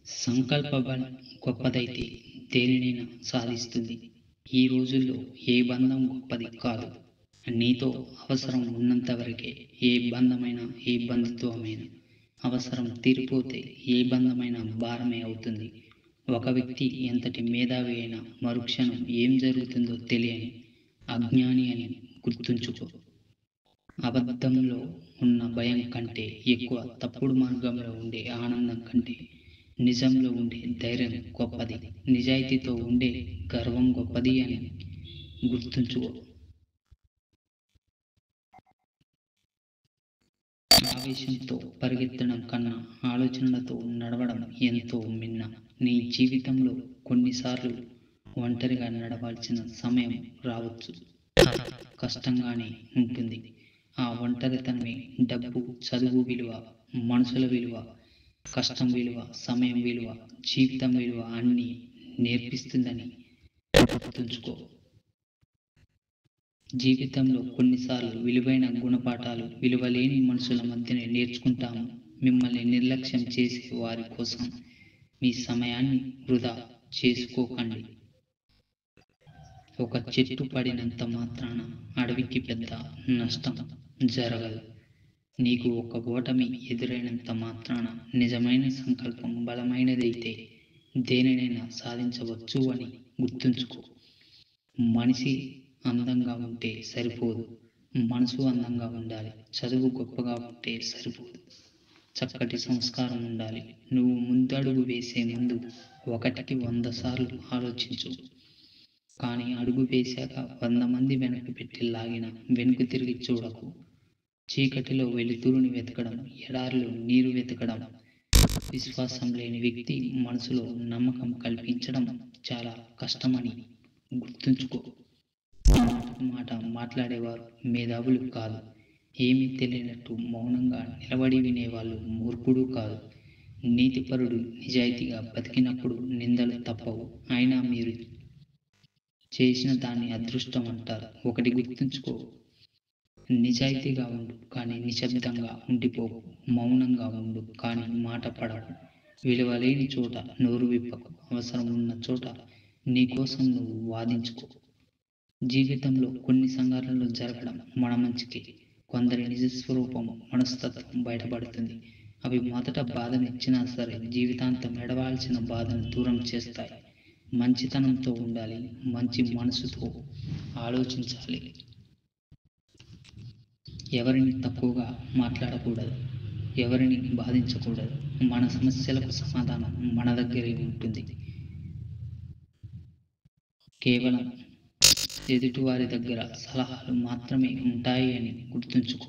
సంకల్ప బలం గొప్పదైతే దేనినైనా సాధిస్తుంది. ఈ రోజుల్లో ఏ బంధం గొప్పది కాదు. నీతో అవసరం ఉన్నంత వరకే ఏ బంధమైనా, ఏ బంధుత్వమైనా. అవసరం తీరిపోతే ఏ బంధమైనా భారమే అవుతుంది. ఒక వ్యక్తి ఎంతటి మేధావి అయినా మరుక్షణం ఏం జరుగుతుందో తెలియని అజ్ఞాని అని గుర్తుంచుకో. అబద్ధంలో ఉన్న భయం కంటే ఎక్కువ, తప్పుడు మార్గంలో ఉండే ఆనందం కంటే నిజంలో ఉండే ధైర్యం గొప్పది. నిజాయితీతో ఉండే గర్వం గొప్పది అని గుర్తుంచుకో. ఆవేశంతో పరిగెత్తడం కన్నా ఆలోచనలతో నడవడం ఎంతో మిన్న. నీ జీవితంలో కొన్నిసార్లు ఒంటరిగా నడవాల్సిన సమయం రావచ్చు. కష్టంగానే ఉంటుంది. ఆ ఒంటరితనమే డబ్బు, చదువు విలువ, మనుషుల విలువ, కష్టం విలువ, సమయం విలువ, జీవితం విలువ అన్నీ నేర్పిస్తుందని గుర్తుంచుకో. జీవితంలో కొన్నిసార్లు విలువైన గుణపాఠాలు విలువలేని మనుషుల మధ్యనే నేర్చుకుంటాము. మిమ్మల్ని నిర్లక్ష్యం చేసే వారి కోసం మీ సమయాన్ని వృధా చేసుకోకండి. ఒక చెట్టు పడినంత మాత్రాన అడవికి పెద్ద నష్టం జరగదు. నీకు ఒక ఓటమి ఎదురైనంత మాత్రాన నిజమైన సంకల్పం బలమైనదైతే దేనినైనా సాధించవచ్చు అని గుర్తుంచుకో. మనిషి అందంగా ఉంటే సరిపోదు, మనసు అందంగా ఉండాలి. చదువు గొప్పగా ఉంటే సరిపోదు, చక్కటి సంస్కారం ఉండాలి. నువ్వు ముందడుగు వేసే ముందు 1కి 100 సార్లు ఆలోచించు. కానీ అడుగు వేశాక 100 మంది వెనక్కి పెట్టి లాగిన వెనుక తిరిగి చూడకు. చీకటిలో వెలుతురుని వెతకడం, ఎడారిలో నీరు వెతకడం. విశ్వాసం లేని వ్యక్తి మనసులో నమ్మకం కల్పించడం చాలా కష్టమని గుర్తుంచుకో. మాట మాట్లాడేవారు మేధావులు కాదు. ఏమీ తెలియనట్టు మౌనంగా నిలబడి వినేవాళ్ళు మూర్ఖుడు కాదు. నీతిపరుడు నిజాయితీగా బతికినప్పుడు నిందలు తప్పవు. అయినా మీరు చేసిన దాన్ని అదృష్టం అంటారు. ఒకటి గుర్తుంచుకో, నిజాయితీగా ఉండు కానీ నిశ్శబ్దంగా ఉండిపోకు. మౌనంగా ఉండు కానీ మాట పడకు. విలువలేని చోట నోరు విప్పకు. అవసరం ఉన్న చోట నీకోసం నువ్వు వాదించుకో. జీవితంలో కొన్ని సంఘటనలు జరగడం మన మంచికి. కొందరి నిజస్వరూపం, మనస్తత్వం బయటపడుతుంది. అవి మొదట బాధనిచ్చినా సరే జీవితాంతం ఎడవాల్సిన బాధను దూరం చేస్తాయి. మంచితనంతో ఉండాలి, మంచి మనసుతో ఆలోచించాలి. ఎవరిని తక్కువగా మాట్లాడకూడదు, ఎవరిని బాధించకూడదు. మన సమస్యలకు సమాధానం మన దగ్గరే ఉంటుంది. కేవలం ఎదుటివారి దగ్గర సలహాలు మాత్రమే ఉంటాయి అని గుర్తుంచుకో.